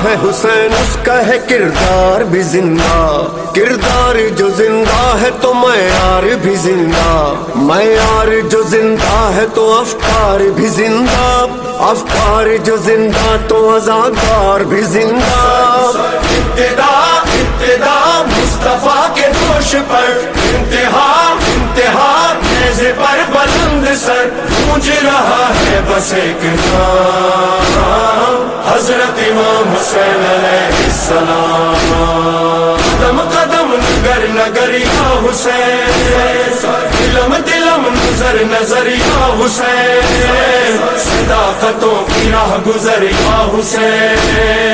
है हुसैन उसका है किरदार भी जिंदा। किरदार जो जिंदा है तो मयार भी जिंदा। मयार जो जिंदा है तो अफकार भी जिंदा। अफकार जो जिंदा तो अज़ादार भी जिंदा। इब्तिदा इब्तिदा मुस्तफा के दोष पर, इंतहा इंतहा नेज़े पर बुलंद सर। गूंज रहा है बस एक नाम, हजरत इमाम हुसैन अलैहिस्सलाम। कदम कदम नगर नगरिया हुसैन, दिलम दिलम नजर नजरिया हुसैन। सदाकतों की राह गुजरिया हुसैन।